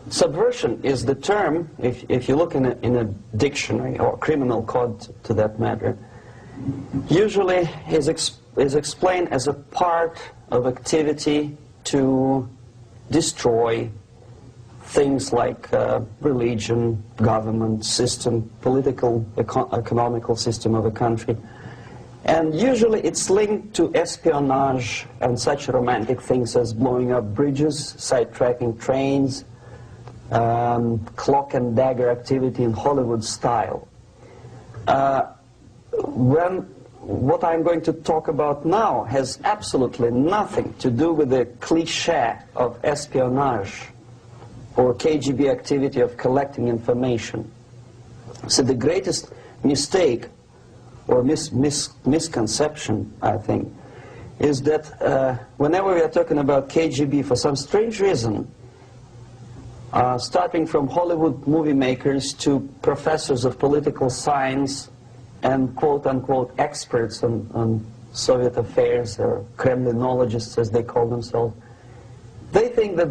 Subversion is the term, if you look in a dictionary or criminal code to that matter, usually is explained as a part of activity to destroy things like religion, government, system, political, economical system of a country. And usually it's linked to espionage and such romantic things as blowing up bridges, sidetracking trains, cloak and dagger activity in Hollywood style. What I'm going to talk about now has absolutely nothing to do with the cliché of espionage or KGB activity of collecting information. So the greatest mistake or misconception, I think, is that whenever we are talking about KGB, for some strange reason, starting from Hollywood movie makers to professors of political science and quote-unquote experts on Soviet affairs, or Kremlinologists as they call themselves, they think that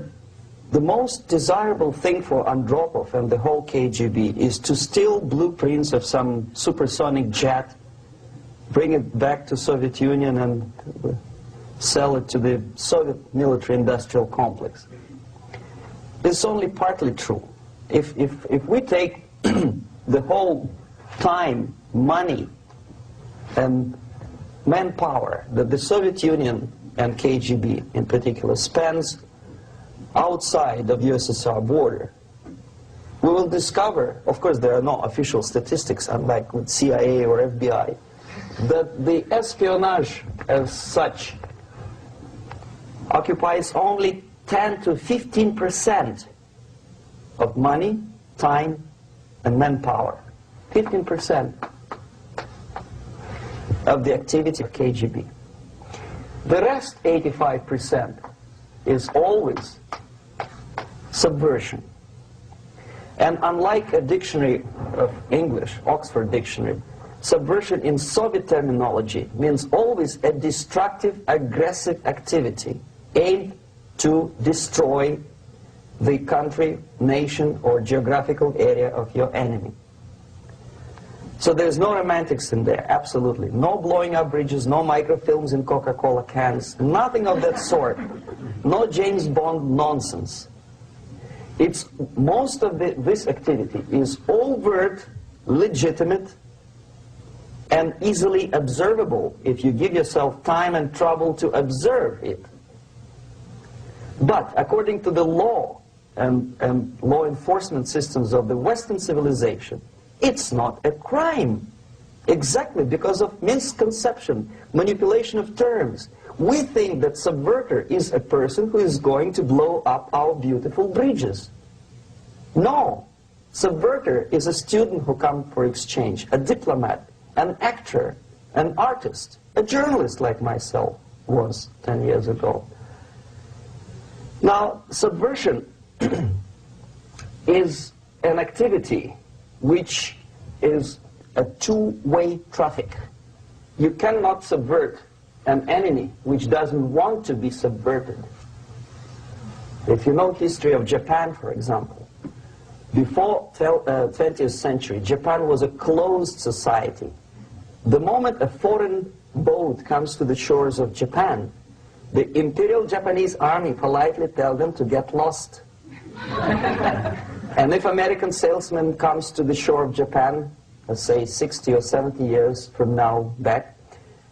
the most desirable thing for Andropov and the whole KGB is to steal blueprints of some supersonic jet, bring it back to Soviet Union and sell it to the Soviet military-industrial complex. It's only partly true. If we take the whole time, money, and manpower that the Soviet Union and KGB in particular spends outside of USSR border, we will discover, of course there are no official statistics unlike with CIA or FBI, that the espionage as such occupies only 10 to 15% of money, time, and manpower. 15% of the activity of KGB. The rest, 85%, is always subversion. And unlike a dictionary of English, Oxford Dictionary, subversion in Soviet terminology means always a destructive, aggressive activity aimed to destroy the country, nation, or geographical area of your enemy. So there's no romantics in there, absolutely. No blowing up bridges, no microfilms in Coca-Cola cans, nothing of that sort. No James Bond nonsense. Most of this activity is overt, legitimate, and easily observable if you give yourself time and trouble to observe it. But according to the law and law enforcement systems of the Western civilization, it's not a crime. Exactly because of misconception, manipulation of terms. We think that subverter is a person who is going to blow up our beautiful bridges. No. Subverter is a student who comes for exchange, a diplomat, an actor, an artist, a journalist like myself was 10 years ago. Now, subversion is an activity which is a two-way traffic. You cannot subvert an enemy which doesn't want to be subverted. If you know history of Japan, for example, before 20th century, Japan was a closed society. The moment a foreign boat comes to the shores of Japan, the Imperial Japanese Army politely tells them to get lost. And if American salesman comes to the shore of Japan, let's say 60 or 70 years from now back,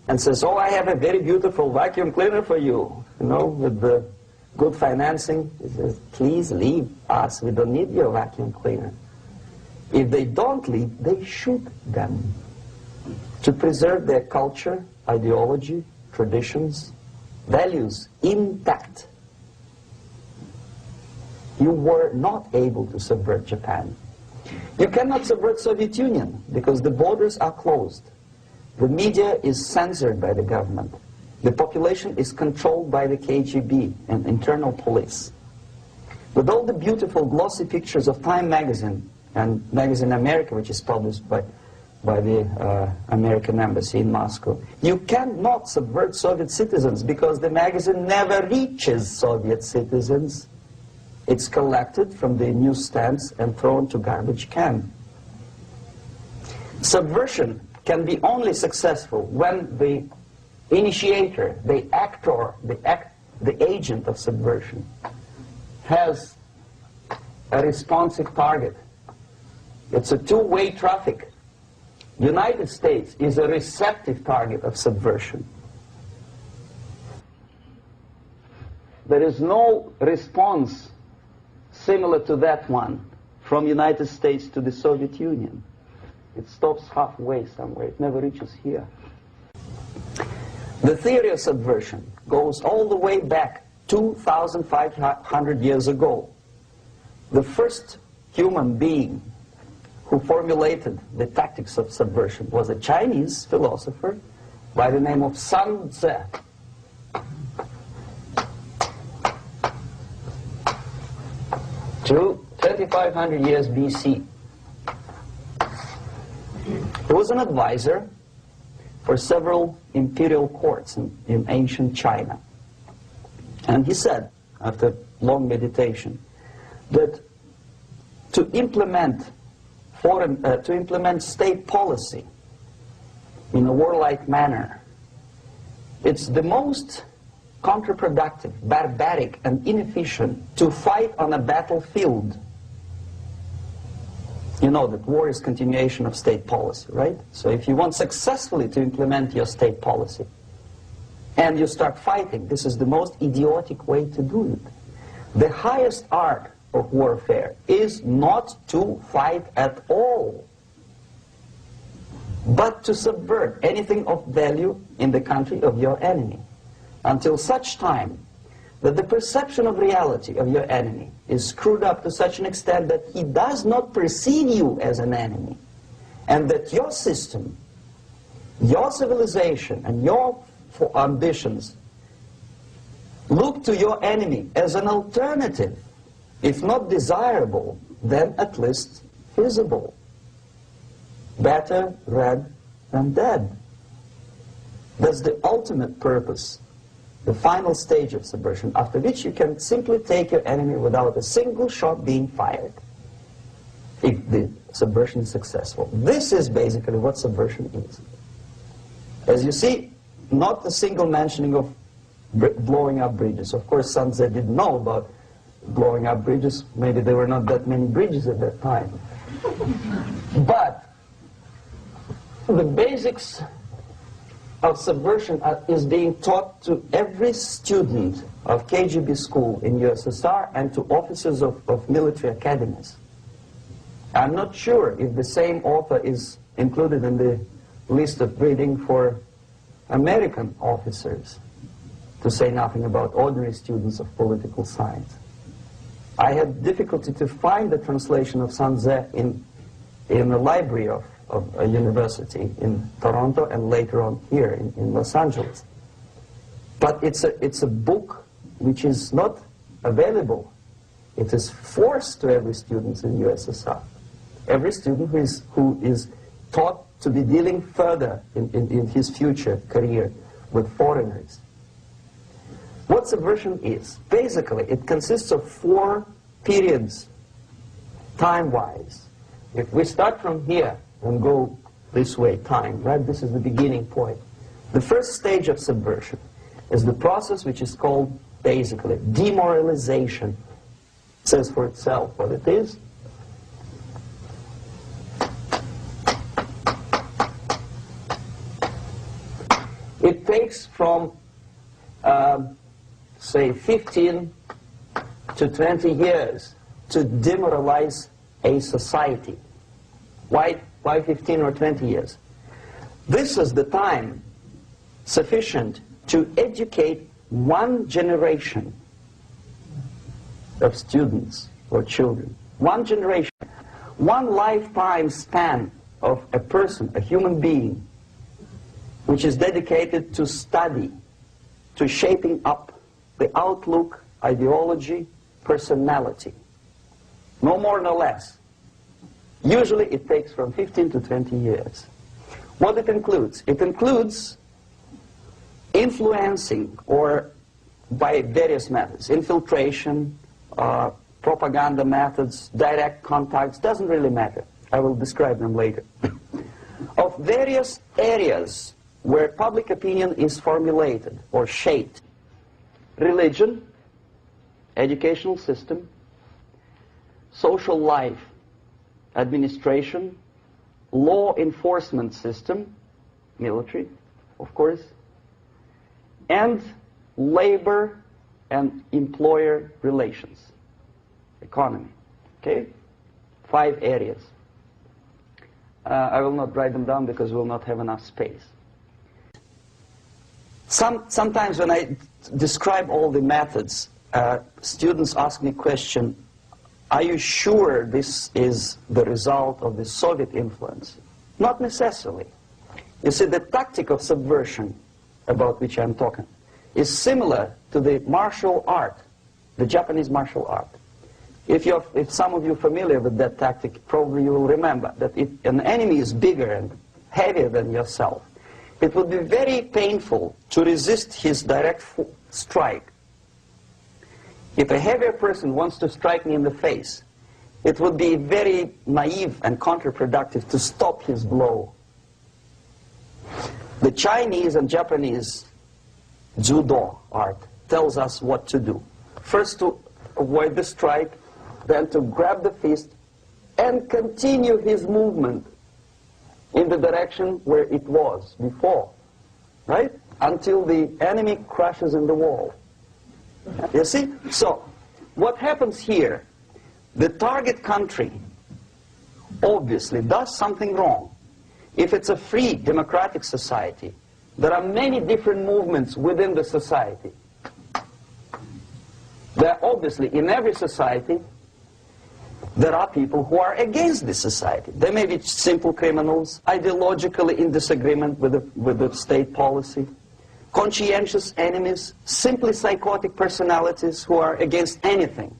and says, oh, I have a very beautiful vacuum cleaner for you, with the good financing, he says, please leave us, we don't need your vacuum cleaner. If they don't leave, they shoot them to preserve their culture, ideology, traditions, values intact. You were not able to subvert Japan. You cannot subvert Soviet Union because the borders are closed. The media is censored by the government. The population is controlled by the KGB and internal police. With all the beautiful glossy pictures of Time magazine and Magazine America, which is published by the American embassy in Moscow, you cannot subvert Soviet citizens because the magazine never reaches Soviet citizens. it's collected from the newsstands and thrown to garbage can. Subversion can be only successful when the initiator, the actor, the agent of subversion has a responsive target. It's a two-way traffic. The United States is a receptive target of subversion. There is no response similar to that one from the United States to the Soviet Union. It stops halfway somewhere. It never reaches here. The theory of subversion goes all the way back 2,500 years ago. The first human being who formulated the tactics of subversion was a Chinese philosopher by the name of Sun Tzu. 2,500 years BC. He was an advisor for several imperial courts in ancient China. And he said, after long meditation, that to implement state policy in a warlike manner, it's the most counterproductive, barbaric, and inefficient to fight on a battlefield. You know that war is continuation of state policy, right? So if you want successfully to implement your state policy, and you start fighting, this is the most idiotic way to do it. The highest art of warfare is not to fight at all, but to subvert anything of value in the country of your enemy, until such time that the perception of reality of your enemy is screwed up to such an extent that he does not perceive you as an enemy, and that your system, your civilization, and your ambitions look to your enemy as an alternative, if not desirable, then at least feasible. Better red than dead. That's the ultimate purpose, the final stage of subversion, after which you can simply take your enemy without a single shot being fired, if the subversion is successful. This is basically what subversion is. As you see, not a single mentioning of blowing up bridges. Of course, Sun Tzu didn't know about blowing up bridges. Maybe there were not that many bridges at that time. But the basics of subversion is being taught to every student of KGB school in USSR and to officers of military academies. I'm not sure if the same author is included in the list of reading for American officers, to say nothing about ordinary students of political science. I had difficulty to find the translation of Sun Tzu in the library of a university in Toronto and later on here in Los Angeles. But it's a book which is not available. It is forced to every student in USSR. Every student who is taught to be dealing further in his future career with foreigners. What subversion is? Basically, it consists of 4 periods, time-wise. If we start from here and go this way, time, right? This is the beginning point. The first stage of subversion is the process which is called, basically, demoralization. It says for itself what it is. It takes from, say, 15 to 20 years to demoralize a society. Why 15 or 20 years? This is the time sufficient to educate one generation of students or children. One generation. One lifetime span of a person, a human being, which is dedicated to study, to shaping up the outlook, ideology, personality. No more, no less. Usually it takes from 15 to 20 years. What it includes? It includes influencing, or by various methods, infiltration, propaganda methods, direct contacts, doesn't really matter. I will describe them later. Of various areas where public opinion is formulated or shaped. Religion, educational system, social life, administration, law enforcement system, military, of course, and labor and employer relations, economy. Okay? 5 areas. I will not write them down because we will not have enough space. Sometimes when I describe all the methods, students ask me question, are you sure this is the result of the Soviet influence? Not necessarily. You see, the tactic of subversion, about which I'm talking, is similar to the martial art, the Japanese martial art. If some of you are familiar with that tactic, probably you will remember that if an enemy is bigger and heavier than yourself, it would be very painful to resist his direct strike. If a heavier person wants to strike me in the face, it would be very naive and counterproductive to stop his blow. The Chinese and Japanese judo art tells us what to do. First to avoid the strike, then to grab the fist and continue his movement in the direction where it was before, right? Until the enemy crashes in the wall. You see? So, what happens here? The target country obviously does something wrong. If it's a free democratic society, there are many different movements within the society. There are obviously, in every society, there are people who are against this society. They may be simple criminals, ideologically in disagreement with the state policy, conscientious enemies, simply psychotic personalities who are against anything,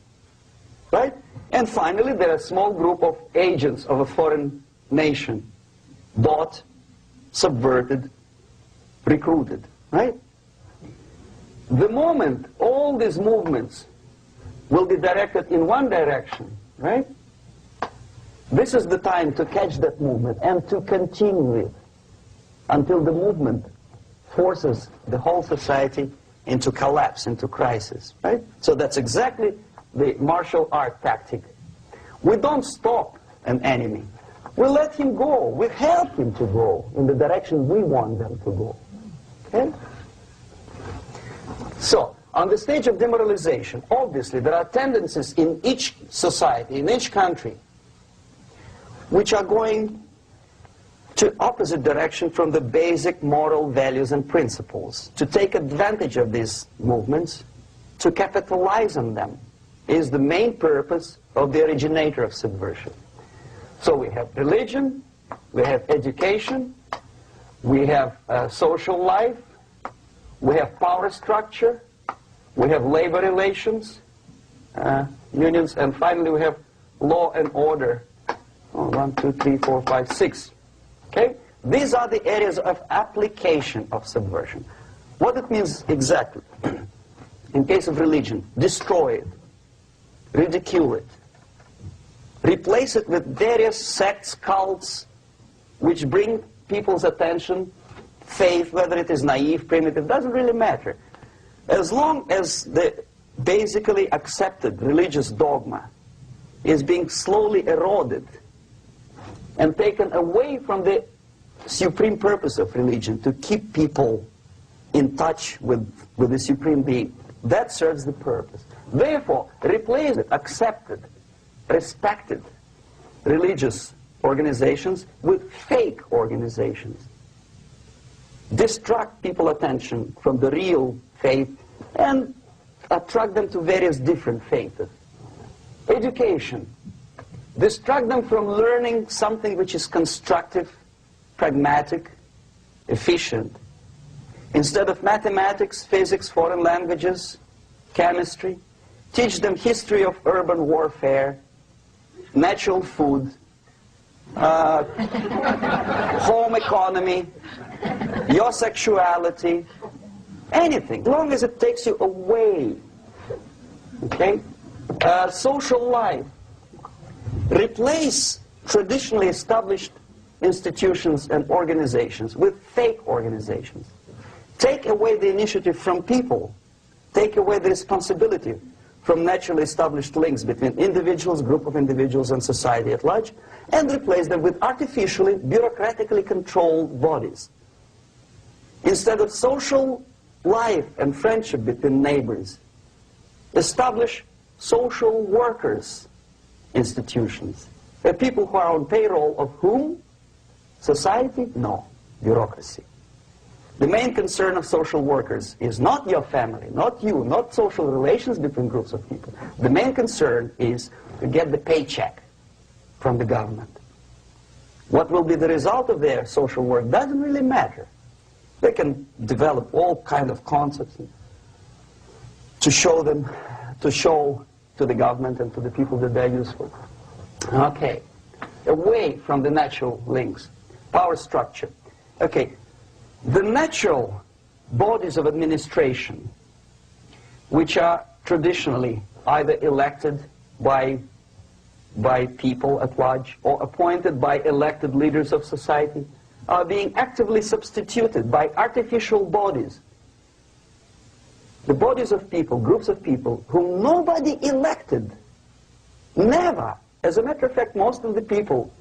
right? And finally, there are a small group of agents of a foreign nation, bought, subverted, recruited, right? The moment all these movements will be directed in one direction, right? This is the time to catch that movement and to continue it until the movement forces the whole society into collapse, into crisis, right? So that's exactly the martial art tactic. We don't stop an enemy. We let him go. We help him to go in the direction we want them to go. Okay? So, on the stage of demoralization, obviously there are tendencies in each society, in each country, which are going to opposite direction from the basic moral values and principles. To take advantage of these movements, to capitalize on them, is the main purpose of the originator of subversion. So we have religion, we have education, we have social life, we have power structure, we have labor relations, unions, and finally we have law and order. 1, 2, 3, 4, 5, 6. Okay? These are the areas of application of subversion. What it means exactly? In case of religion, destroy it, ridicule it, replace it with various sects, cults, which bring people's attention, faith, whether it is naive, primitive, doesn't really matter. As long as the basically accepted religious dogma is being slowly eroded and taken away from the supreme purpose of religion, to keep people in touch with the supreme being, that serves the purpose. Therefore, replace it, accepted, respected religious organizations with fake organizations. Distract people's attention from the real faith and attract them to various different faiths. Education. Distract them from learning something which is constructive, pragmatic, efficient. Instead of mathematics, physics, foreign languages, chemistry, teach them history of urban warfare, natural food, home economy, your sexuality, anything, as long as it takes you away, okay, Social life. Replace traditionally established institutions and organizations with fake organizations. Take away the initiative from people. Take away the responsibility from naturally established links between individuals, group of individuals, and society at large, and replace them with artificially, bureaucratically controlled bodies. Instead of social life and friendship between neighbors, establish social workers institutions. The people who are on payroll of whom? Society? No. Bureaucracy. The main concern of social workers is not your family, not you, not social relations between groups of people. The main concern is to get the paycheck from the government. What will be the result of their social work doesn't really matter. They can develop all kind of concepts to show to the government and to the people that they're useful. Okay, away from the natural links, power structure. Okay, the natural bodies of administration, which are traditionally either elected by people at large or appointed by elected leaders of society, are being actively substituted by artificial bodies. The bodies of people, groups of people, whom nobody elected. Never. As a matter of fact, most of the people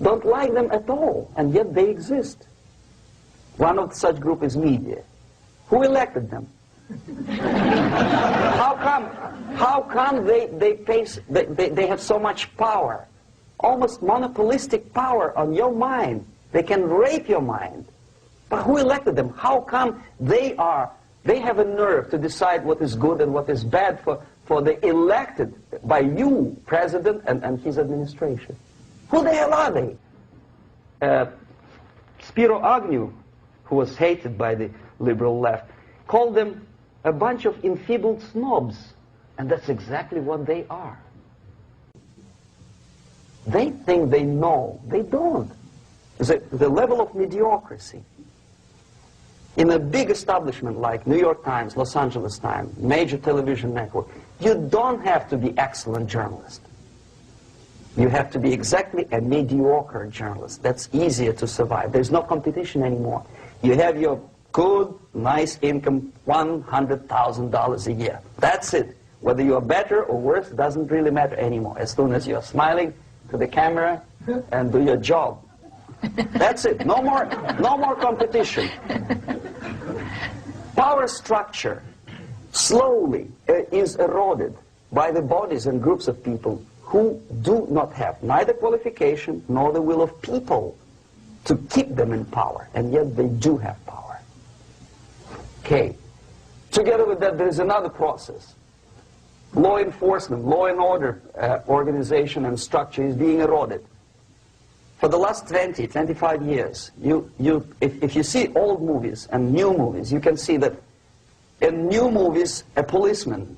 don't like them at all, and yet they exist. One of such group is media. Who elected them? How come they have so much power? Almost monopolistic power on your mind. They can rape your mind. But who elected them? How come they have a nerve to decide what is good and what is bad for the elected by you, president, and his administration? Who the hell are they? Spiro Agnew, who was hated by the liberal left, called them a bunch of enfeebled snobs. And that's exactly what they are. They think they know. They don't. The level of mediocrity. In a big establishment like New York Times, Los Angeles Times, major television network, you don't have to be excellent journalist. You have to be exactly a mediocre journalist. That's easier to survive. There's no competition anymore. You have your good, nice income, $100,000 a year. That's it. Whether you are better or worse doesn't really matter anymore. As soon as you're smiling to the camera and do your job. That's it. No more competition. Power structure slowly is eroded by the bodies and groups of people who do not have neither qualification nor the will of people to keep them in power, and yet they do have power. Okay. Together with that, there is another process. Law enforcement, law and order organization and structure is being eroded. For the last 20, 25 years, if you see old movies and new movies, you can see that in new movies, a policeman,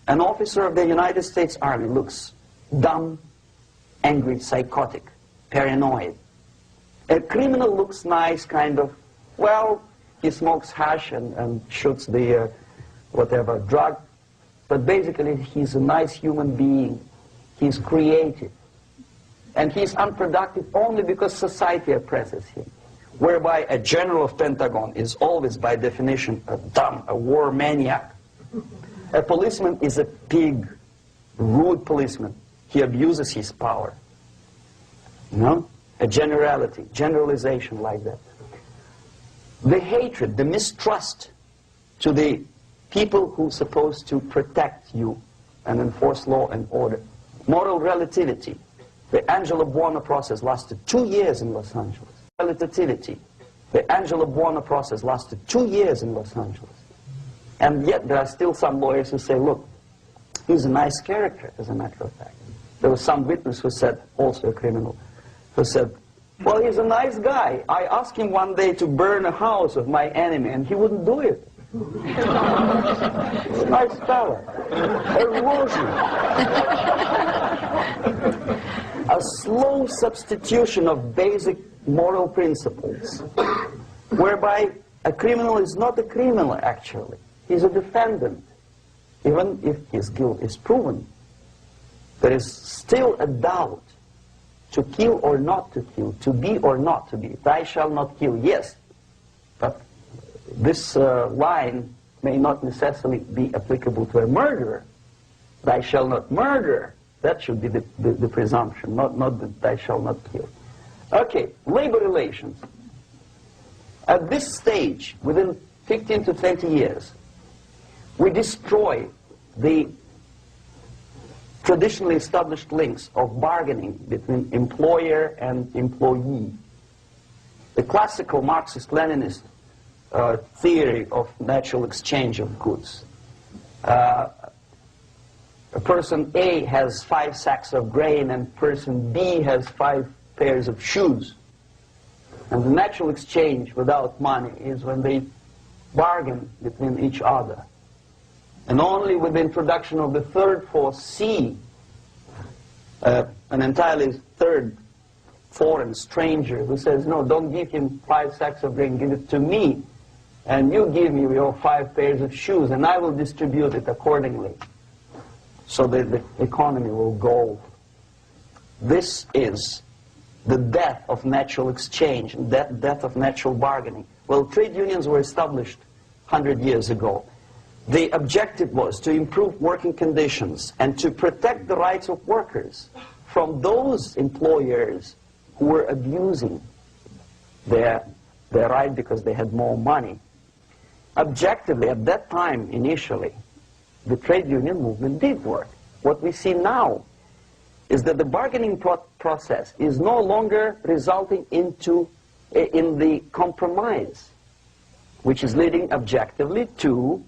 an officer of the United States Army looks dumb, angry, psychotic, paranoid. A criminal looks nice, kind of, well, he smokes hash and shoots the whatever drug, but basically he's a nice human being. He's creative. And he's unproductive only because society oppresses him. Whereby a general of Pentagon is always, by definition, a dumb, a war maniac. A policeman is a pig, rude policeman. He abuses his power. You know? A generalization like that. The hatred, the mistrust to the people who are supposed to protect you and enforce law and order. Moral relativity. The Angelo Buono process lasted 2 years in Los Angeles. Relativity. The Angelo Buono process lasted 2 years in Los Angeles. And yet there are still some lawyers who say, look, he's a nice character, as a matter of fact. There was some witness who said, also a criminal, who said, well, he's a nice guy. I asked him one day to burn a house of my enemy, and he wouldn't do it. Nice fella. Erosion. A slow substitution of basic moral principles, whereby a criminal is not a criminal, actually. He's a defendant. Even if his guilt is proven, there is still a doubt to kill or not to kill, to be or not to be. Thou shalt not kill, yes, but this line may not necessarily be applicable to a murderer. Thou shalt not murder. That should be the presumption, not that thou shalt not kill. Okay, labor relations. At this stage, within 15 to 20 years, we destroy the traditionally established links of bargaining between employer and employee. The classical Marxist-Leninist theory of natural exchange of goods. A person A has 5 sacks of grain and person B has 5 pairs of shoes. And the natural exchange without money is when they bargain between each other. And only with the introduction of the third force, C, an entirely third foreign stranger who says, no, don't give him 5 sacks of grain, give it to me. And you give me your 5 pairs of shoes, and I will distribute it accordingly. So the economy will go. This is the death of natural exchange, death of natural bargaining. Well, trade unions were established 100 years ago. The objective was to improve working conditions and to protect the rights of workers from those employers who were abusing their right because they had more money. Objectively, at that time, initially, the trade union movement did work. What we see now is that the bargaining process is no longer resulting in the compromise, which is leading objectively to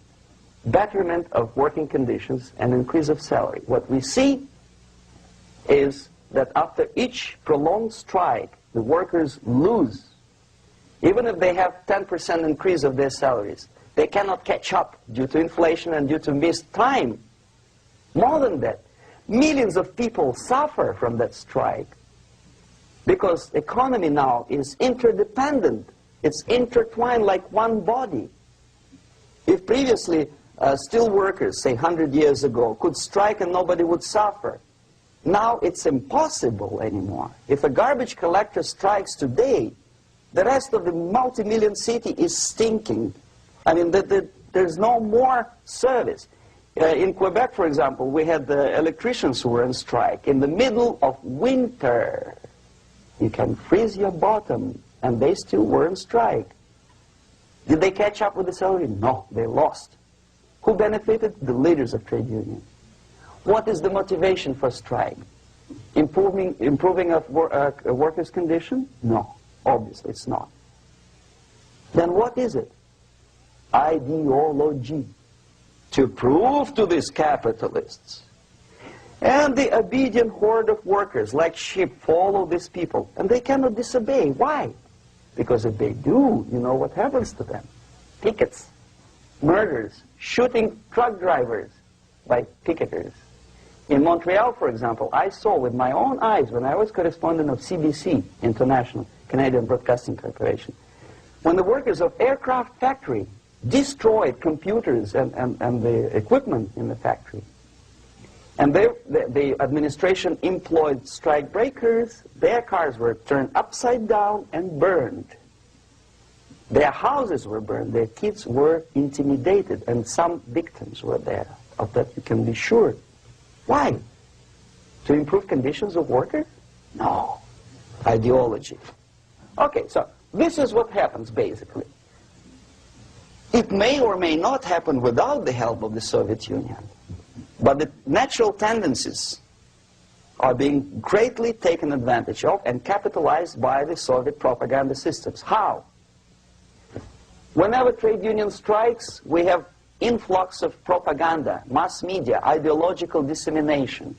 betterment of working conditions and increase of salary. What we see is that after each prolonged strike, the workers lose. Even if they have 10% increase of their salaries, they cannot catch up due to inflation and due to missed time. More than that, millions of people suffer from that strike because the economy now is interdependent. It's intertwined like one body. If previously steel workers, say 100 years ago, could strike and nobody would suffer, now it's impossible anymore. If a garbage collector strikes today, the rest of the multi-million city is stinking. I mean, there's no more service. In Quebec, for example, we had the electricians who were on strike in the middle of winter. You can freeze your bottom, and they still were on strike. Did they catch up with the salary? No, they lost. Who benefited? The leaders of trade unions. What is the motivation for strike? Improving of a worker's condition? No, obviously it's not. Then what is it? Ideology. To prove to these capitalists. And the obedient horde of workers, like sheep, follow these people. And they cannot disobey. Why? Because if they do, you know what happens to them. Pickets, murders, shooting truck drivers by picketers. In Montreal, for example, I saw with my own eyes when I was correspondent of CBC International, Canadian Broadcasting Corporation, when the workers of aircraft factory destroyed computers and the equipment in the factory. And the administration employed strike breakers. Their cars were turned upside down and burned. Their houses were burned. Their kids were intimidated. And some victims were there. Of that you can be sure. Why? To improve conditions of workers? No. Ideology. Okay, so this is what happens basically. It may or may not happen without the help of the Soviet Union. But the natural tendencies are being greatly taken advantage of and capitalized by the Soviet propaganda systems. How? Whenever trade union strikes, we have influx of propaganda, mass media, ideological dissemination.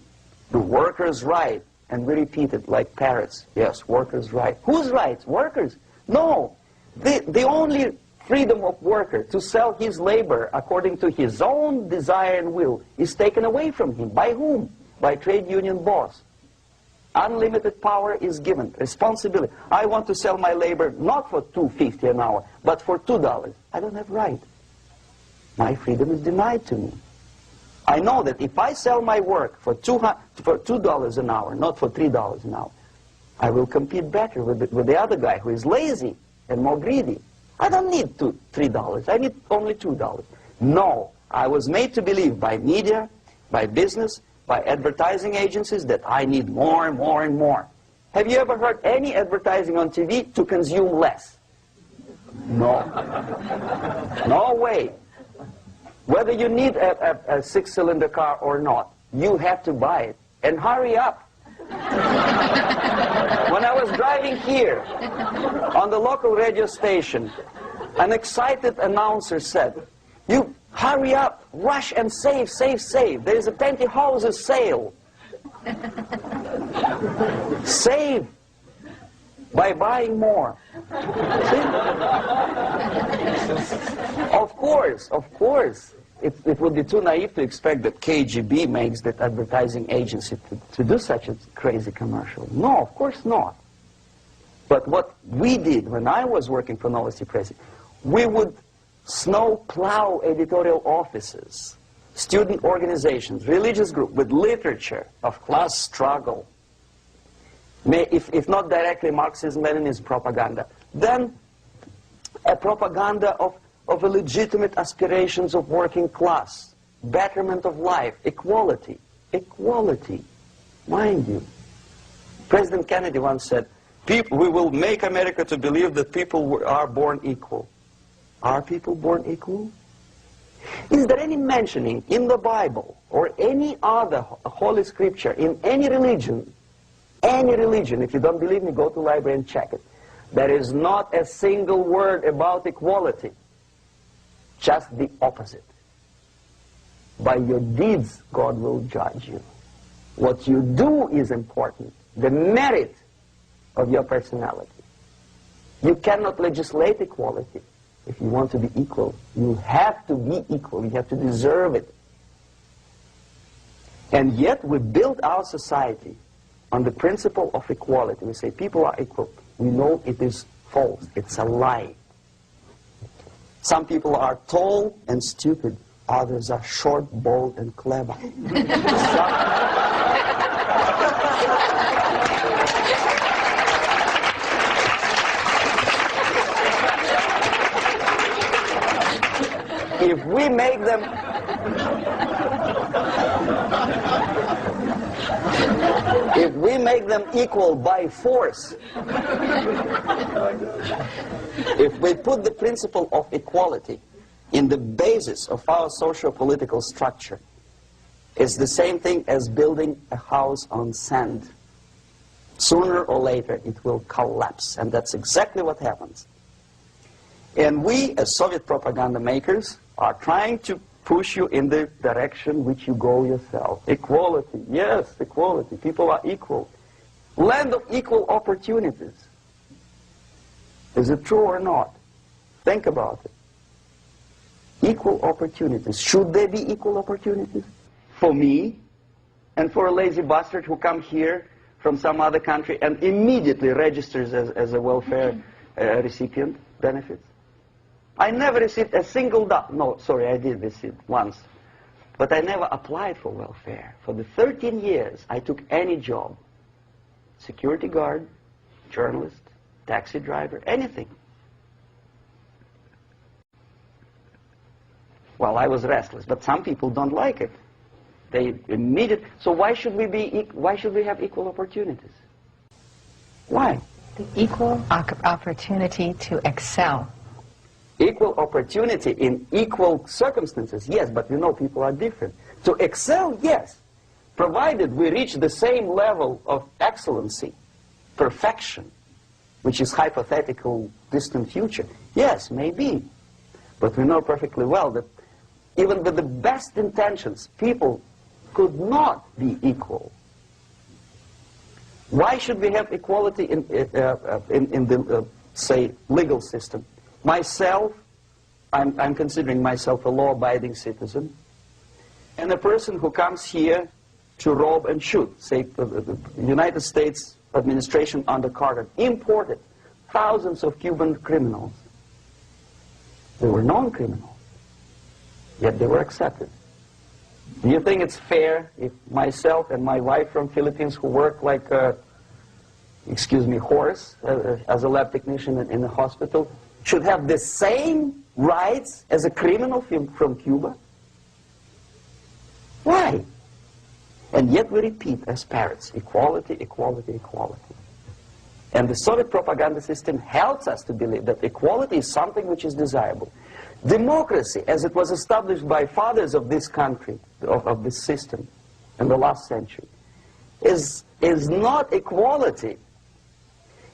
The workers' right, and we repeat it like parrots. Yes, workers' right. Whose rights? Workers? No. The only freedom of worker to sell his labor according to his own desire and will is taken away from him. By whom? By trade union boss. Unlimited power is given. Responsibility. I want to sell my labor not for $2.50 an hour, but for $2. I don't have right. My freedom is denied to me. I know that if I sell my work for $2 an hour, not for $3 an hour, I will compete better with the other guy who is lazy and more greedy. I don't need $3. I need only $2. No, I was made to believe by media, by business, by advertising agencies that I need more and more and more. Have you ever heard any advertising on TV to consume less? No. No way. Whether you need a six-cylinder car or not, you have to buy it. And hurry up. When I was driving here, on the local radio station, an excited announcer said, "You hurry up, rush and save, save, save. There is a pantyhose sale." Save by buying more. See? Of course. It would be too naive to expect that KGB makes that advertising agency to do such a crazy commercial. No, of course not. But what we did when I was working for Novosti Press, we would snow plow editorial offices, student organizations, religious groups with literature of class struggle, if not directly Marxism-Leninism propaganda, then a propaganda of the legitimate aspirations of working class, betterment of life, equality. Equality, mind you. President Kennedy once said, we will make America to believe that people are born equal. Are people born equal? Is there any mentioning in the Bible or any other holy scripture in any religion, if you don't believe me, go to the library and check it, there is not a single word about equality. Just the opposite. By your deeds, God will judge you. What you do is important. The merit of your personality. You cannot legislate equality. If you want to be equal, you have to be equal. You have to deserve it. And yet we build our society on the principle of equality. We say people are equal. We know it is false. It's a lie. Some people are tall and stupid. Others are short, bold, and clever. If we make them equal by force, if we put the principle of equality in the basis of our socio-political structure, it's the same thing as building a house on sand. Sooner or later it will collapse, and that's exactly what happens. And we, as Soviet propaganda makers, are trying to push you in the direction which you go yourself. Equality, yes, equality. People are equal. Land of equal opportunities. Is it true or not? Think about it. Equal opportunities. Should there be equal opportunities? For me, and for a lazy bastard who comes here from some other country and immediately registers as a welfare recipient benefits? I never received a single dollar. No, sorry, I did receive once. But I never applied for welfare. For the 13 years, I took any job. Security guard, journalist, taxi driver, anything. Well, I was restless, but some people don't like it. They immediately. So why should we have equal opportunities? Why? The equal opportunity to excel. Equal opportunity in equal circumstances, yes, but you know people are different. To excel, yes, provided we reach the same level of excellency, perfection, which is hypothetical, distant future. Yes, maybe. But we know perfectly well that even with the best intentions, people could not be equal. Why should we have equality in the, say, legal system? Myself, I'm considering myself a law-abiding citizen, and a person who comes here to rob and shoot, say, the United States administration under Carter, imported thousands of Cuban criminals. They were non-criminals, yet they were accepted. Do you think it's fair if myself and my wife from Philippines, who work like a, excuse me, horse as a lab technician in a hospital, should have the same rights as a criminal from Cuba? Why? And yet we repeat as parrots, equality, equality, equality. And the Soviet propaganda system helps us to believe that equality is something which is desirable. Democracy, as it was established by fathers of this country, of this system in the last century, is not equality.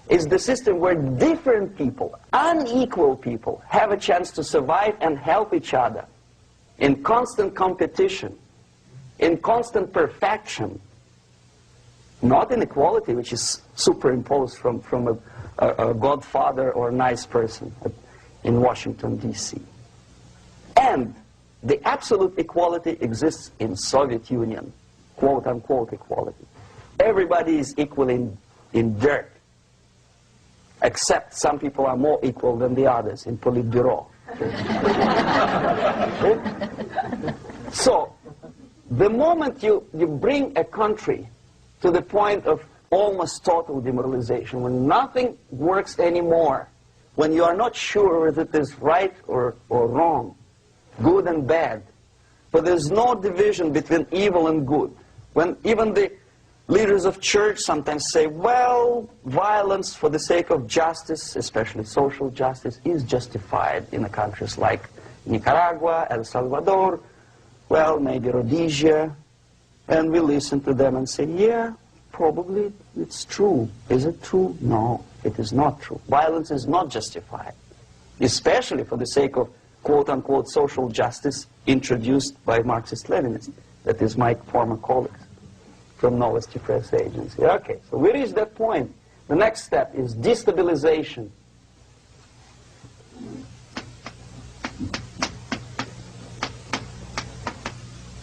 It's the system where different people, unequal people, have a chance to survive and help each other in constant competition, in constant perfection, not inequality, which is superimposed from a godfather or a nice person in Washington, D.C. And the absolute equality exists in Soviet Union, quote-unquote equality. Everybody is equal in dirt, except some people are more equal than the others in Politburo. So, the moment you bring a country to the point of almost total demoralization, when nothing works anymore, when you are not sure whether it is right or wrong, good and bad, but there's no division between evil and good, when even the leaders of church sometimes say, well, violence for the sake of justice, especially social justice, is justified in the countries like Nicaragua, El Salvador, well, maybe Rhodesia, and we listen to them and say, yeah, probably it's true. Is it true? No, it is not true. Violence is not justified, especially for the sake of quote-unquote social justice introduced by Marxist-Leninists. That is my former colleagues from Novosti Press Agency. Okay, so we reached that point. The next step is destabilization.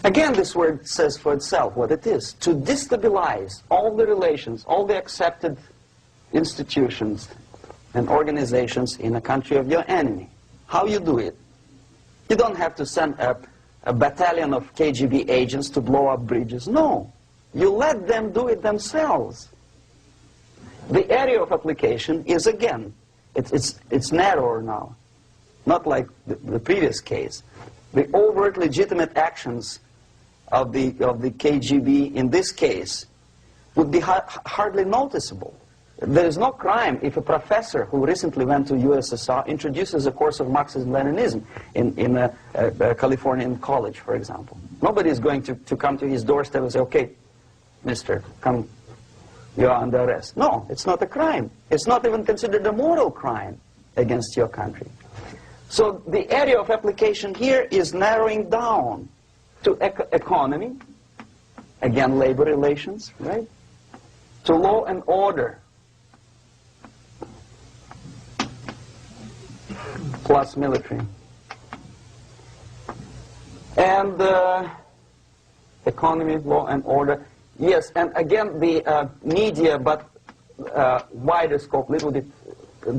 Again, this word says for itself what it is. To destabilize all the relations, all the accepted institutions and organizations in a country of your enemy. How you do it? You don't have to send a battalion of KGB agents to blow up bridges. No. You let them do it themselves. The area of application is, again, it's narrower now. Not like the previous case. The overt legitimate actions of the KGB in this case would be hardly noticeable. There is no crime if a professor who recently went to USSR introduces a course of Marxism-Leninism in a Californian college, for example. Nobody is going to come to his doorstep and say, okay, mister, come, you are under arrest. No, it's not a crime. It's not even considered a moral crime against your country. So the area of application here is narrowing down to economy, again labor relations, right? To law and order, plus military. And economy, law and order. Yes, and again the media, but wider scope, little bit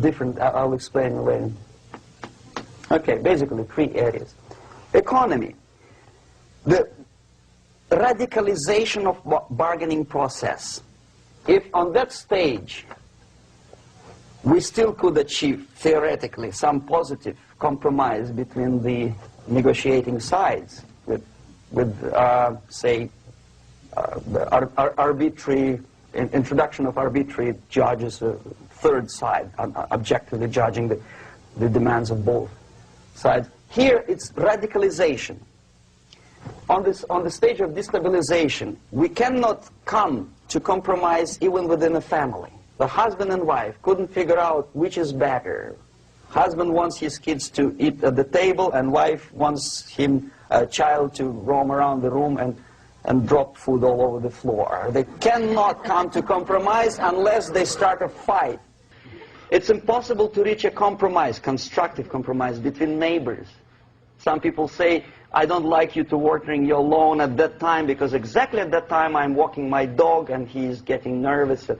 different. I'll explain later. Okay, basically 3 areas. Economy. The radicalization of bargaining process. If on that stage we still could achieve, theoretically, some positive compromise between the negotiating sides with say, arbitrary, introduction of arbitrary judges, a third side, objectively judging the demands of both sides. Here it's radicalization. On the stage of destabilization, we cannot come to compromise even within a family. The husband and wife couldn't figure out which is better. Husband wants his kids to eat at the table, and wife wants a child to roam around the room and drop food all over the floor. They cannot come to compromise unless they start a fight. It's impossible to reach a compromise, constructive compromise, between neighbors. Some people say, I don't like you to watering your lawn at that time because exactly at that time I'm walking my dog and he's getting nervous.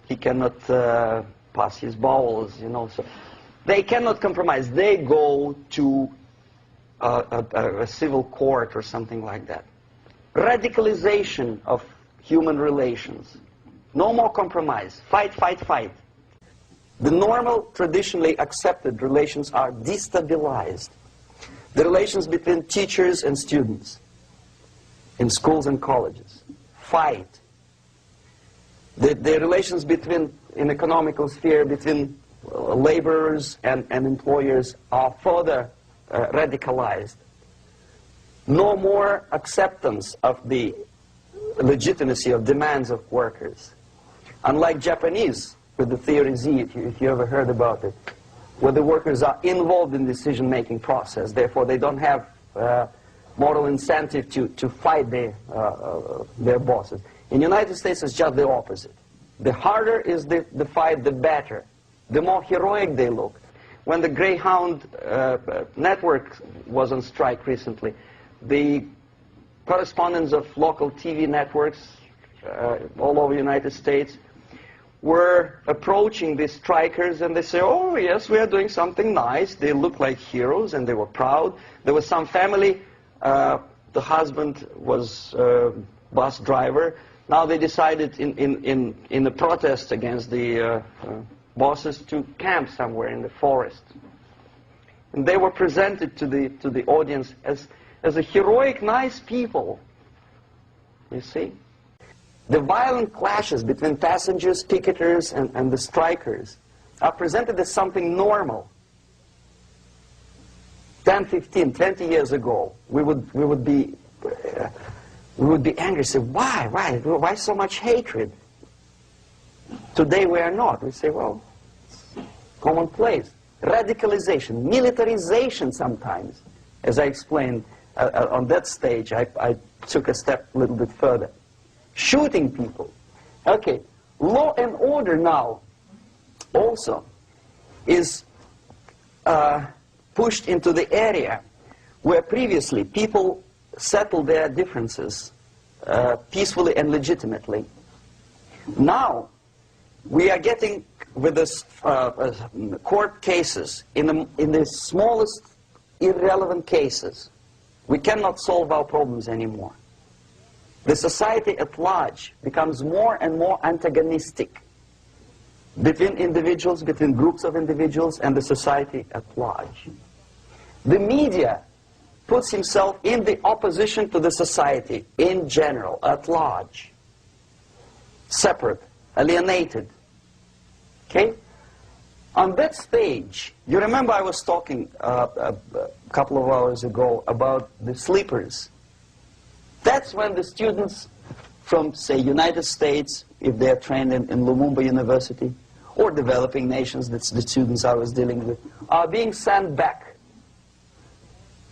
He cannot pass his bowels, you know. So they cannot compromise. They go to a civil court or something like that. radicalization of human relations. No more compromise. Fight, fight, fight. The normal, traditionally accepted relations are destabilized. The relations between teachers and students in schools and colleges. Fight. The relations between, in economical sphere, between laborers and employers are further radicalized. No more acceptance of the legitimacy of demands of workers. Unlike Japanese, with the theory Z, if you ever heard about it, where the workers are involved in the decision-making process, therefore they don't have moral incentive to fight their bosses. In the United States, it's just the opposite. The harder is the fight, the better. The more heroic they look. When the Greyhound network was on strike recently, the correspondents of local TV networks all over the United States were approaching the strikers, and they say, oh yes, we are doing something nice. They look like heroes, and they were proud. There was some family, the husband was a bus driver. Now they decided in a protest against the bosses to camp somewhere in the forest. And they were presented to the audience as a heroic, nice people. You see? The violent clashes between passengers, picketers, and the strikers are presented as something normal. 10, 15, 20 years ago, we would be angry, say, why so much hatred? Today we are not. We say, well, it's commonplace. Radicalization, militarization sometimes. As I explained on that stage, I took a step a little bit further. Shooting people. Okay, law and order now also is pushed into the area where previously people settled their differences peacefully and legitimately. Now we are getting with this court cases in the smallest irrelevant cases. We cannot solve our problems anymore. The society at large becomes more and more antagonistic between individuals, between groups of individuals, and the society at large. The media puts himself in the opposition to the society in general, at large. Separate, alienated. Okay? On that stage, you remember I was talking a couple of hours ago about the sleepers. That's when the students from, say, United States, if they are trained in Lumumba University, or developing nations, that's the students I was dealing with, are being sent back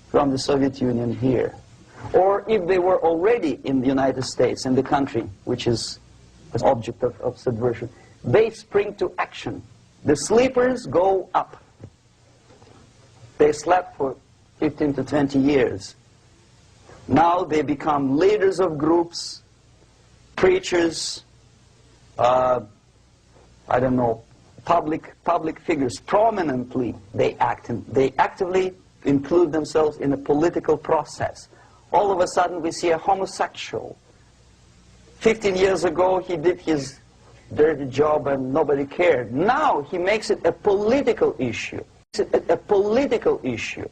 from the Soviet Union here. Or if they were already in the United States, in the country, which is an object of subversion, they spring to action. The sleepers go up. They slept for 15 to 20 years. Now they become leaders of groups, preachers, I don't know, public figures. Prominently they actively include themselves in a political process. All of a sudden we see a homosexual. 15 years ago he did his dirty job and nobody cared. Now he makes it a political issue. A political issue.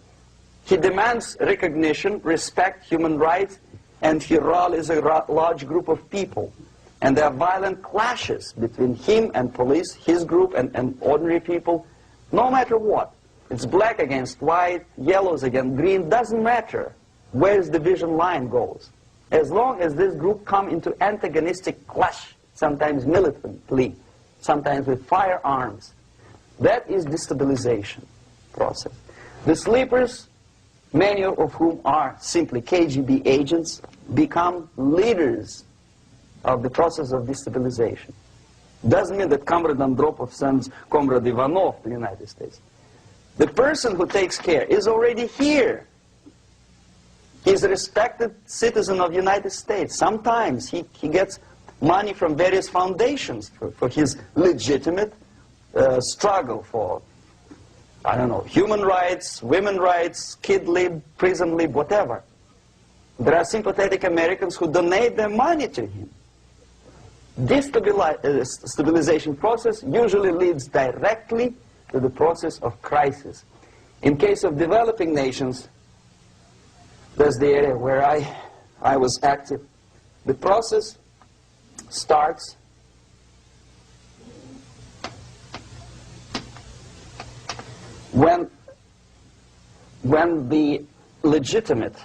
He demands recognition, respect, human rights, and he rallies a large group of people. And there are violent clashes between him and police, his group and ordinary people, no matter what. It's black against white, yellows against green, doesn't matter where his division line goes. As long as this group come into antagonistic clash, sometimes militantly, sometimes with firearms, that is destabilization process. The sleepers, many of whom are simply KGB agents, become leaders of the process of destabilization. Doesn't mean that Comrade Andropov sends Comrade Ivanov to the United States. The person who takes care is already here. He's a respected citizen of the United States. Sometimes he gets money from various foundations for his legitimate struggle for, I don't know, human rights, women's rights, kid lib, prison lib, whatever. There are sympathetic Americans who donate their money to him. This stabilization process usually leads directly to the process of crisis. In case of developing nations, that's the area where I was active. The process starts when the legitimate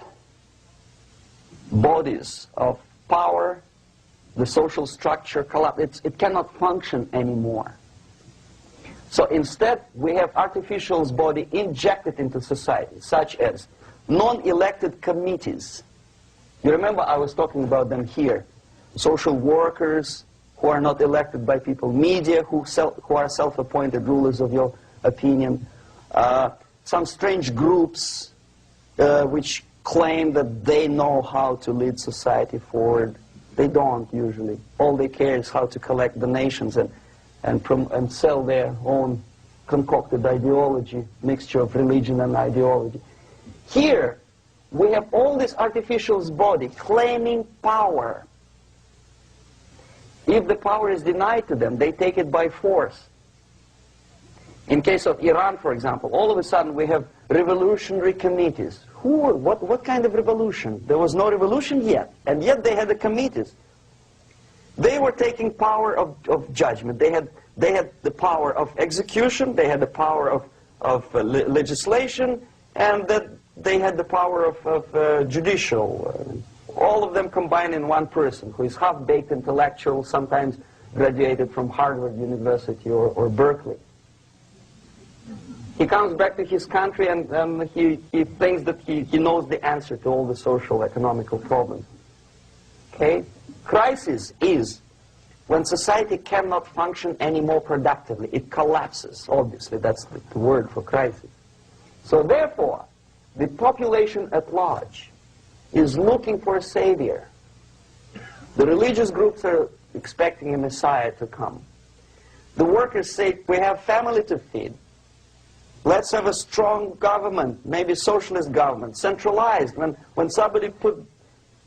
bodies of power, the social structure collapse. It cannot function anymore. So instead, we have artificial body injected into society, such as non-elected committees. You remember I was talking about them here. Social workers who are not elected by people, media who are self-appointed rulers of your opinion, some strange groups which claim that they know how to lead society forward. They don't usually. All they care is how to collect donations and sell their own concocted ideology, mixture of religion and ideology. Here, we have all this artificial body claiming power. If the power is denied to them, they take it by force. In case of Iran, for example, all of a sudden we have revolutionary committees. What kind of revolution? There was no revolution yet, and yet they had the committees. They were taking power of judgment. They had the power of execution, they had the power of legislation, and that they had the power of judicial. All of them combined in one person, who is half-baked intellectual, sometimes graduated from Harvard University or Berkeley. He comes back to his country and he thinks that he knows the answer to all the social, economical problems. Okay? Crisis is when society cannot function any more productively. It collapses, obviously. That's the word for crisis. So therefore, the population at large is looking for a savior. The religious groups are expecting a Messiah to come. The workers say, we have family to feed. Let's have a strong government, maybe socialist government, centralized. When somebody put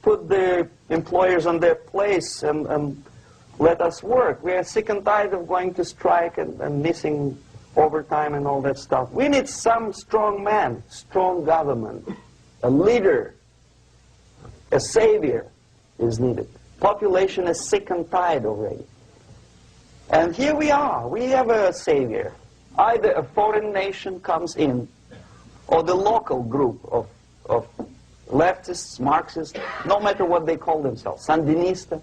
the employers on their place and let us work. We are sick and tired of going to strike and missing overtime and all that stuff. We need some strong man, strong government, a leader, a savior is needed. Population is sick and tired already. And here we are. We have a savior. Either a foreign nation comes in, or the local group of leftists, Marxists, no matter what they call themselves, Sandinista,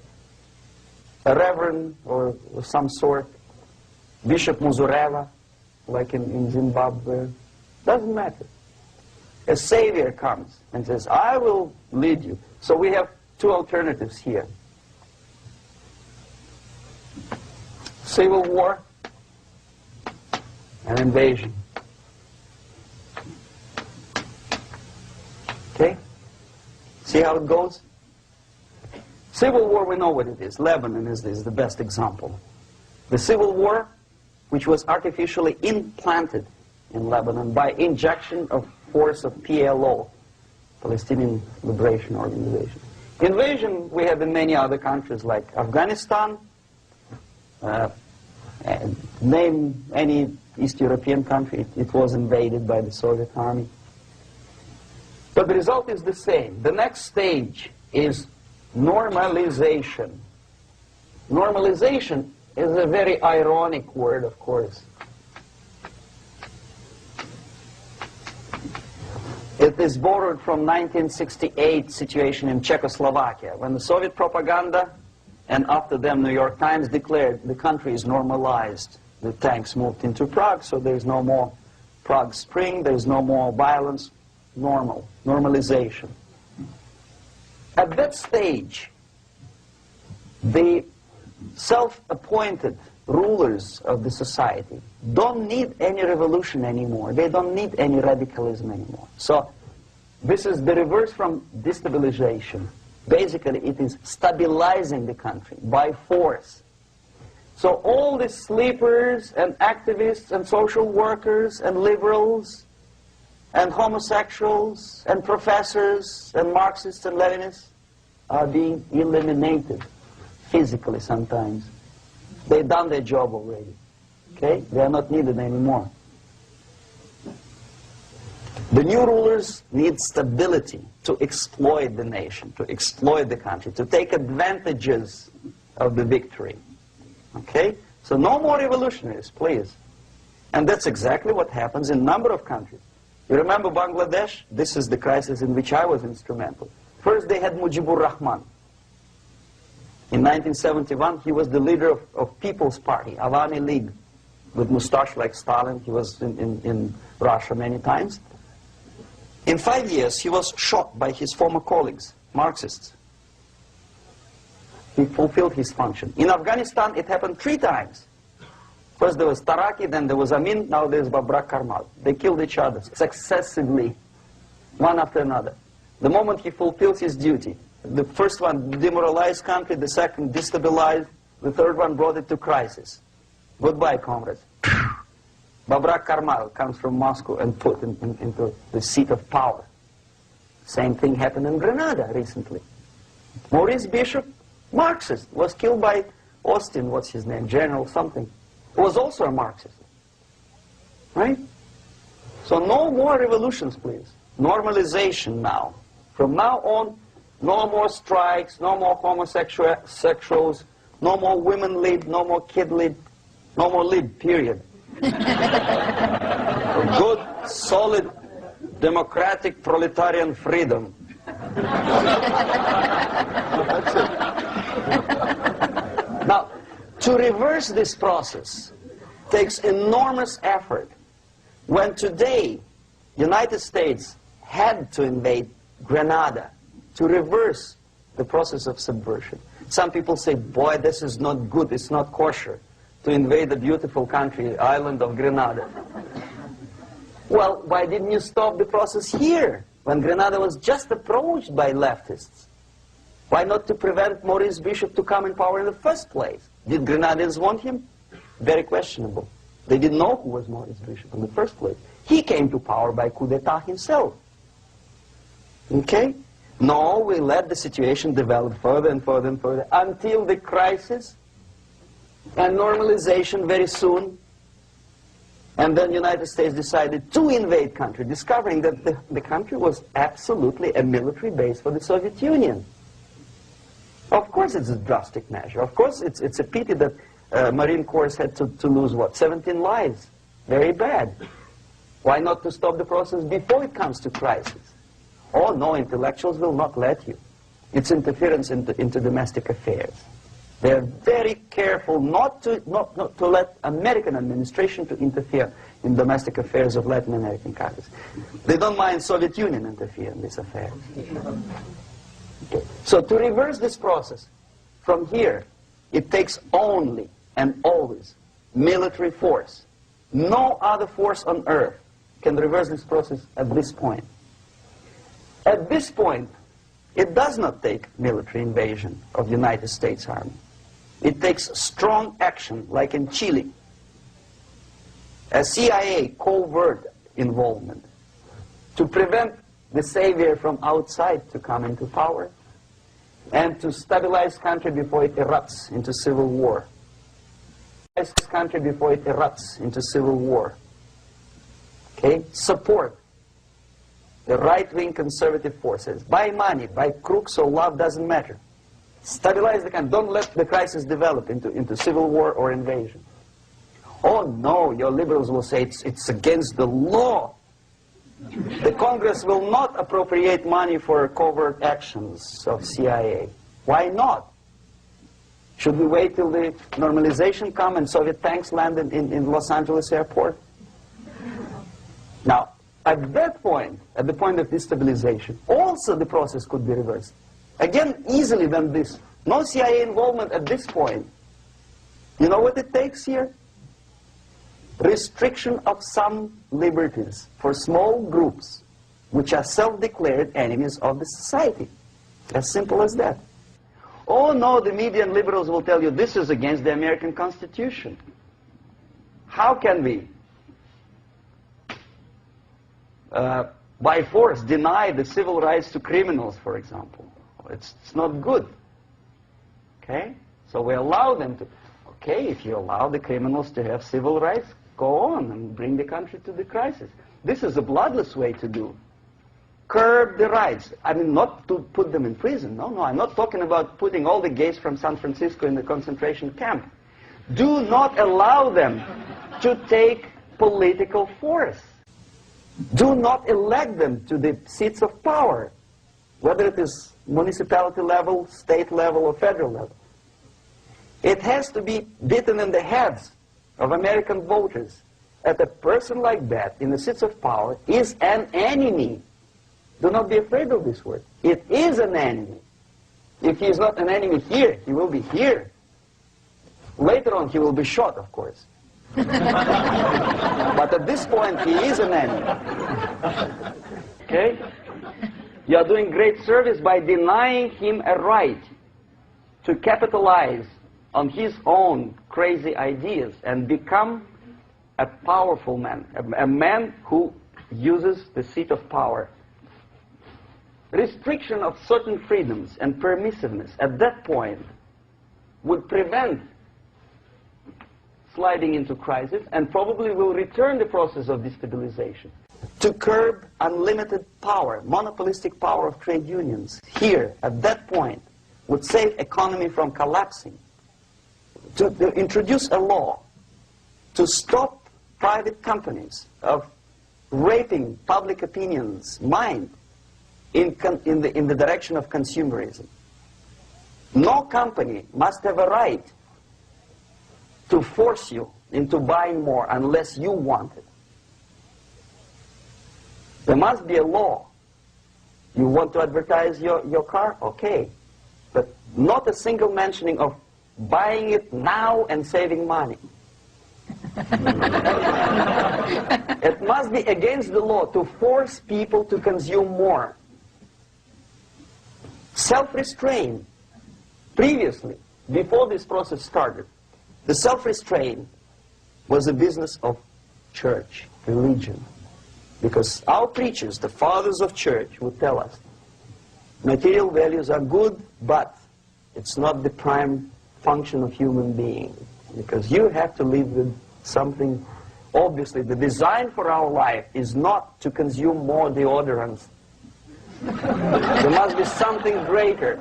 a reverend or some sort, Bishop Muzurela, like in Zimbabwe, doesn't matter. A savior comes and says, I will lead you. So we have two alternatives here. Civil war and invasion. Okay? See how it goes? Civil war, we know what it is. Lebanon is the best example. The civil war, which was artificially implanted in Lebanon by injection of force of PLO, Palestinian Liberation Organization. Invasion we have in many other countries like Afghanistan, name any East European country, it was invaded by the Soviet army. But the result is the same. The next stage is normalization. Normalization is a very ironic word, of course. It is borrowed from 1968 situation in Czechoslovakia, when the Soviet propaganda and after them New York Times declared the country is normalized. The tanks moved into Prague, so there's no more Prague Spring, there's no more violence. Normalization. At that stage, the self-appointed rulers of the society don't need any revolution anymore. They don't need any radicalism anymore. So this is the reverse from destabilization. Basically, it is stabilizing the country by force. So all the sleepers and activists and social workers and liberals and homosexuals and professors and Marxists and Leninists are being eliminated physically sometimes. They've done their job already. Okay? They are not needed anymore. The new rulers need stability to exploit the nation, to exploit the country, to take advantages of the victory. Okay? So no more revolutionaries, please. And that's exactly what happens in a number of countries. You remember Bangladesh? This is the crisis in which I was instrumental. First they had Mujibur Rahman. In 1971 he was the leader of People's Party, Awami League, with mustache like Stalin. He was in Russia many times. In 5 years he was shot by his former colleagues, Marxists. He fulfilled his function. In Afghanistan it happened 3 times. First there was Taraki, then there was Amin, now there's Babrak Karmal. They killed each other successively, one after another. The moment he fulfills his duty, the first one demoralized country, the second destabilized, the third one brought it to crisis. Goodbye, comrades. Babrak Karmal comes from Moscow and put into the seat of power. Same thing happened in Grenada recently. Maurice Bishop, Marxist, was killed by Austin, what's his name, General something, who was also a Marxist. Right? So no more revolutions, please. Normalization now. From now on, no more strikes, no more homosexuals, no more women lib, no more kid lib, no more lib, period. Good, solid, democratic, proletarian freedom. That's it. Now, to reverse this process takes enormous effort. When today, United States had to invade Grenada to reverse the process of subversion. Some people say, boy, this is not good, it's not kosher to invade the beautiful country, island of Grenada. Well, why didn't you stop the process here, when Grenada was just approached by leftists? Why not to prevent Maurice Bishop to come in power in the first place? Did Grenadians want him? Very questionable. They didn't know who was Maurice Bishop in the first place. He came to power by coup d'etat himself. Okay? No, we let the situation develop further and further and further until the crisis and normalization very soon. And then the United States decided to invade country, discovering that the country was absolutely a military base for the Soviet Union. Of course it's a drastic measure. Of course it's a pity that Marine Corps had to lose, what, 17 lives. Very bad. Why not to stop the process before it comes to crisis? Oh no, intellectuals will not let you. It's interference into domestic affairs. They're very careful not to let American administration to interfere in domestic affairs of Latin American countries. They don't mind Soviet Union interfere in these affairs. Okay. So to reverse this process, from here, it takes only and always military force. No other force on earth can reverse this process at this point. At this point, it does not take military invasion of the United States Army. It takes strong action, like in Chile. A CIA covert involvement to prevent the savior from outside to come into power and to stabilize country before it erupts into civil war. Country before it erupts into civil war. Okay? Support the right-wing conservative forces. By money, by crooks or love, doesn't matter. Stabilize the country. Don't let the crisis develop into civil war or invasion. Oh no, your liberals will say it's against the law. The Congress will not appropriate money for covert actions of CIA. Why not? Should we wait till the normalization come and Soviet tanks land in Los Angeles airport? Now, at that point, at the point of destabilization, also the process could be reversed. Again, easily than this. No CIA involvement at this point. You know what it takes here? Restriction of some liberties for small groups which are self-declared enemies of the society. As simple as that. Oh no, the media and liberals will tell you this is against the American Constitution. How can we by force deny the civil rights to criminals, for example. It's not good. Okay? So we allow them to... Okay, if you allow the criminals to have civil rights, go on and bring the country to the crisis. This is a bloodless way to do. Curb the rights. I mean, not to put them in prison. No, I'm not talking about putting all the gays from San Francisco in the concentration camp. Do not allow them to take political force. Do not elect them to the seats of power, whether it is municipality level, state level, or federal level. It has to be beaten in the heads of American voters that a person like that in the seats of power is an enemy. Do not be afraid of this word. It is an enemy. If he is not an enemy here, he will be here. Later on, he will be shot, of course. But at this point, he is an enemy. Okay? You are doing great service by denying him a right to capitalize on his own crazy ideas and become a powerful man, a man who uses the seat of power. Restriction of certain freedoms and permissiveness at that point would prevent sliding into crisis and probably will return the process of destabilization. To curb unlimited power, monopolistic power of trade unions here at that point would save economy from collapsing. To introduce a law to stop private companies of raping public opinion's mind in the direction of consumerism. No company must have a right to force you into buying more unless you want it. There must be a law. You want to advertise your car? Okay. But not a single mentioning of buying it now and saving money. It must be against the law to force people to consume more. Self-restraint. Previously, before this process started, the self-restraint was a business of church, religion. Because our preachers, the fathers of church, would tell us, material values are good, but it's not the prime function of human being. Because you have to live with something. Obviously, the design for our life is not to consume more deodorants. There must be something greater.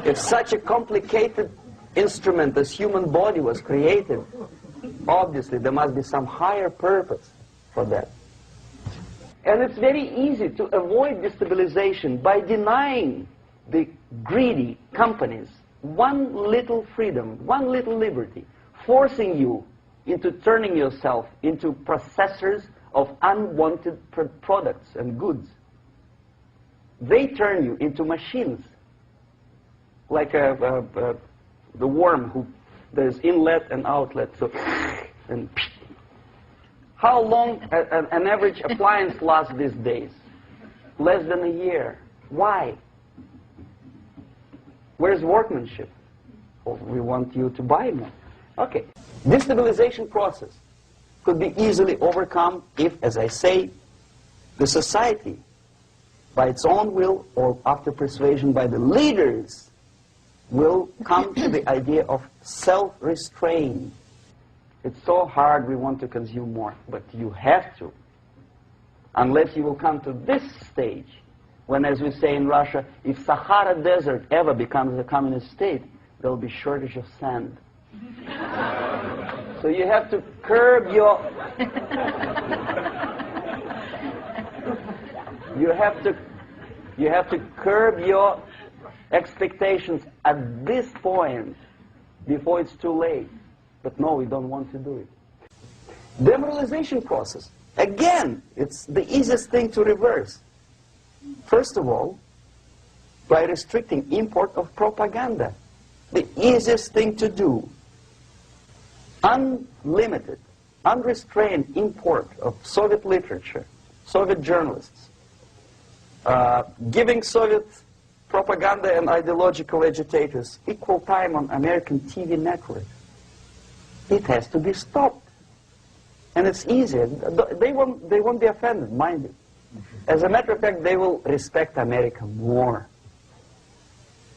If such a complicated instrument as human body was created, obviously there must be some higher purpose for that. And it's very easy to avoid destabilization by denying the greedy companies one little freedom, one little liberty, forcing you into turning yourself into processors of unwanted products and goods. They turn you into machines, like the worm who there's inlet and outlet. So, and how long an average appliance lasts these days? Less than a year. Why? Where's workmanship? Well, we want you to buy more. Okay. Destabilization process could be easily overcome if, as I say, the society, by its own will or after persuasion by the leaders, will come to the idea of self-restraint. It's so hard we want to consume more, but you have to. Unless you will come to this stage, when, as we say in Russia, if Sahara Desert ever becomes a communist state, there will be shortage of sand. So you have to curb your... You have to curb your expectations at this point before it's too late. But no, we don't want to do it. Demoralization process. Again, it's the easiest thing to reverse. First of all, by restricting import of propaganda. The easiest thing to do. Unlimited, unrestrained import of Soviet literature, Soviet journalists. Giving Soviet propaganda and ideological agitators equal time on American TV networks. It has to be stopped. And it's easy. They won't be offended, mind you. As a matter of fact, they will respect America more.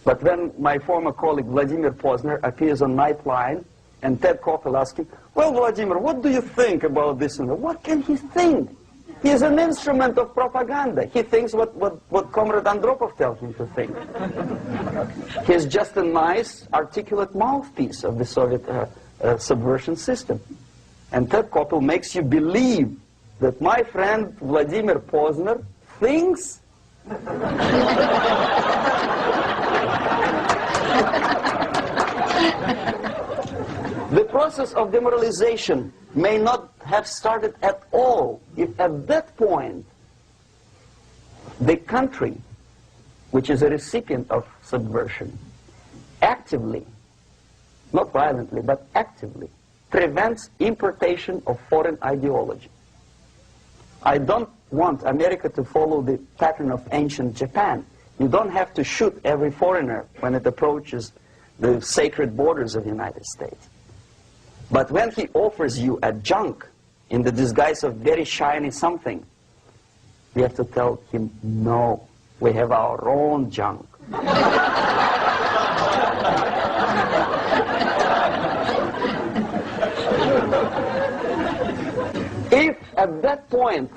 But when my former colleague Vladimir Posner appears on Nightline and Ted Koppel asks him, well, Vladimir, what do you think about this? And what can he think? He is an instrument of propaganda. He thinks what Comrade Andropov tells him to think. He is just a nice, articulate mouthpiece of the Soviet subversion system. And Ted Koppel makes you believe that my friend Vladimir Posner thinks the process of demoralization may not have started at all if at that point the country, which is a recipient of subversion, actively, not violently, but actively, prevents importation of foreign ideology. I don't want America to follow the pattern of ancient Japan. You don't have to shoot every foreigner when it approaches the sacred borders of the United States. But when he offers you a junk in the disguise of very shiny something, you have to tell him, no, we have our own junk. If at that point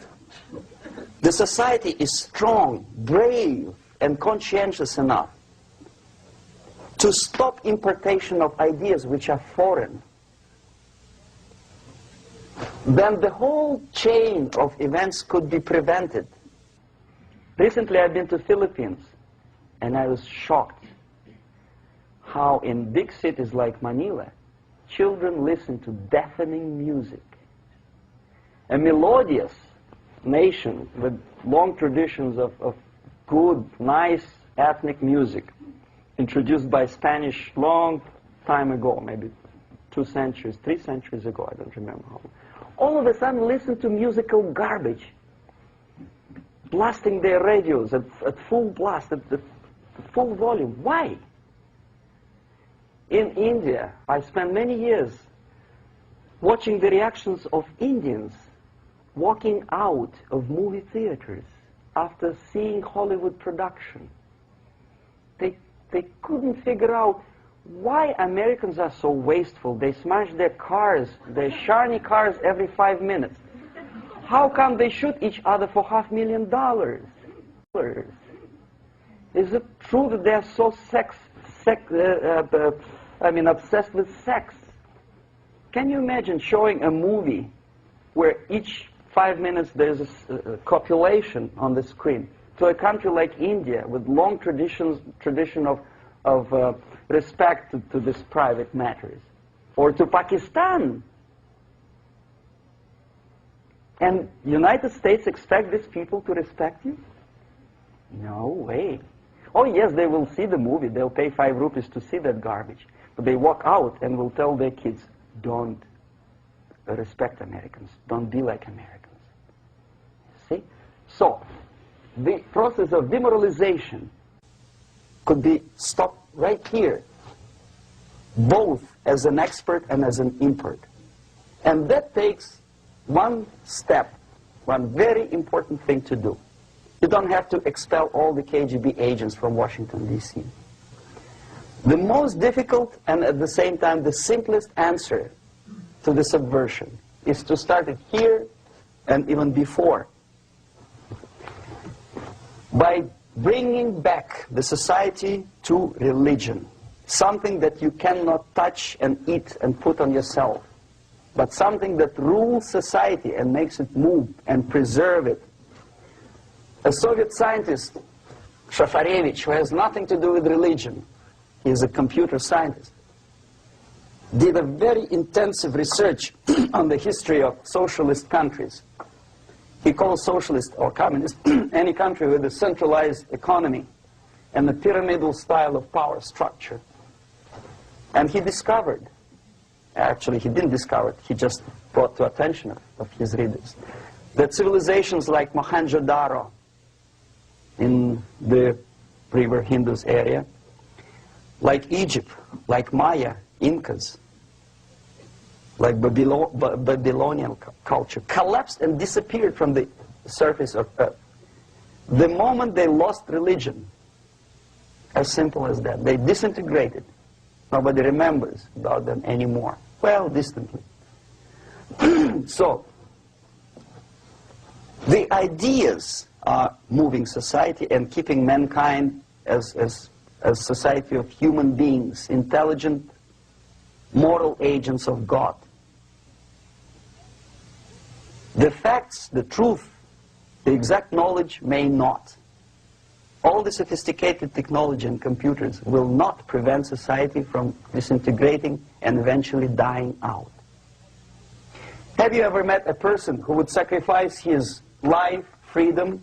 the society is strong, brave, and conscientious enough to stop importation of ideas which are foreign, then the whole chain of events could be prevented. Recently I've been to the Philippines, and I was shocked how in big cities like Manila, children listen to deafening music. A melodious nation with long traditions of good, nice ethnic music, introduced by Spanish long time ago, maybe 2 centuries, 3 centuries ago, I don't remember how. All of a sudden listen to musical garbage, blasting their radios at full blast, at full volume. Why? In India, I spent many years watching the reactions of Indians walking out of movie theaters after seeing Hollywood production. They couldn't figure out why Americans are so wasteful. They smash their cars, their shiny cars, every 5 minutes. How come they shoot each other for $500,000? Is it true that they are so obsessed with sex? Can you imagine showing a movie where each 5 minutes there's a copulation on the screen, to a country like India with long tradition of respect to these private matters, or to Pakistan? And United States expect these people to respect you? No way. Oh yes, they will see the movie, they'll pay 5 rupees to see that garbage, but they walk out and will tell their kids, don't respect Americans, don't be like Americans. See? So, the process of demoralization could be stopped right here, both as an expert and as an import. And that takes one step, one very important thing to do. You don't have to expel all the KGB agents from Washington, D.C. The most difficult and at the same time the simplest answer to the subversion is to start it here and even before, by bringing back the society to religion, something that you cannot touch and eat and put on yourself, but something that rules society and makes it move and preserve it. A Soviet scientist, Shafarevich, who has nothing to do with religion, he is a computer scientist, did a very intensive research on the history of socialist countries. He calls socialist or communist any country with a centralized economy and a pyramidal style of power structure. And he discovered, actually he didn't discover it, he just brought to attention of his readers, that civilizations like Mohenjo-Daro in the river Indus area, like Egypt, like Maya, Incas, like Babylonian culture, collapsed and disappeared from the surface of Earth. The moment they lost religion, as simple as that, they disintegrated. Nobody remembers about them anymore. Well, distantly. So, the ideas are moving society and keeping mankind as a society of human beings, intelligent, moral agents of God. The facts, the truth, the exact knowledge may not. All the sophisticated technology and computers will not prevent society from disintegrating and eventually dying out. Have you ever met a person who would sacrifice his life, freedom,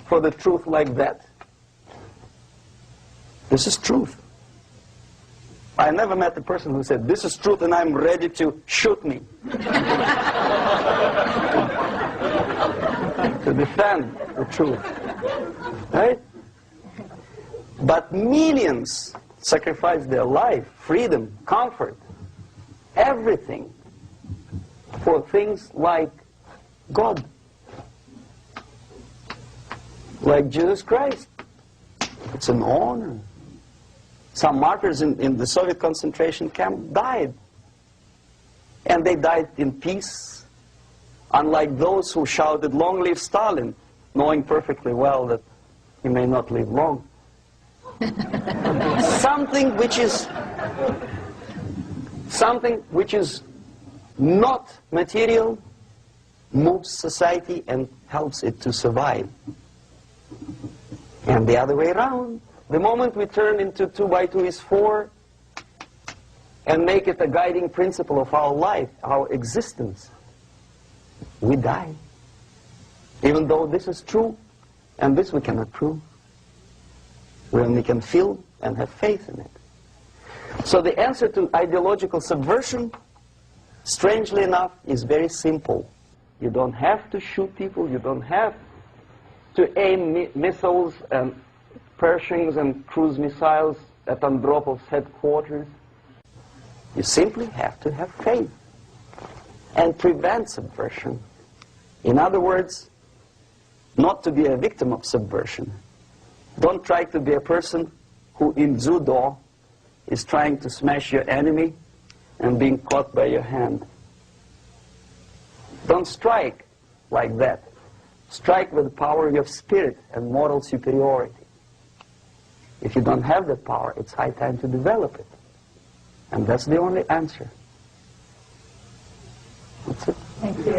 for the truth like that? This is truth. I never met a person who said, this is truth and I'm ready to shoot me. To defend the truth. Right? But millions sacrifice their life, freedom, comfort, everything for things like God. Like Jesus Christ. It's an honor. Some martyrs in the Soviet concentration camp died. And they died in peace. Unlike those who shouted, "Long live Stalin," knowing perfectly well that he may not live long. Something which is not material moves society and helps it to survive. And the other way around. The moment we turn into 2 by 2 is 4 and make it a guiding principle of our life, our existence, we die. Even though this is true, and this we cannot prove. We only can feel and have faith in it. So the answer to ideological subversion, strangely enough, is very simple. You don't have to shoot people, you don't have to aim missiles and Pershings and cruise missiles at Andropov's headquarters. You simply have to have faith and prevent subversion. In other words, not to be a victim of subversion. Don't try to be a person who in judo is trying to smash your enemy and being caught by your hand. Don't strike like that. Strike with the power of your spirit and moral superiority. If you don't have that power, it's high time to develop it. And that's the only answer. That's it. Thank you.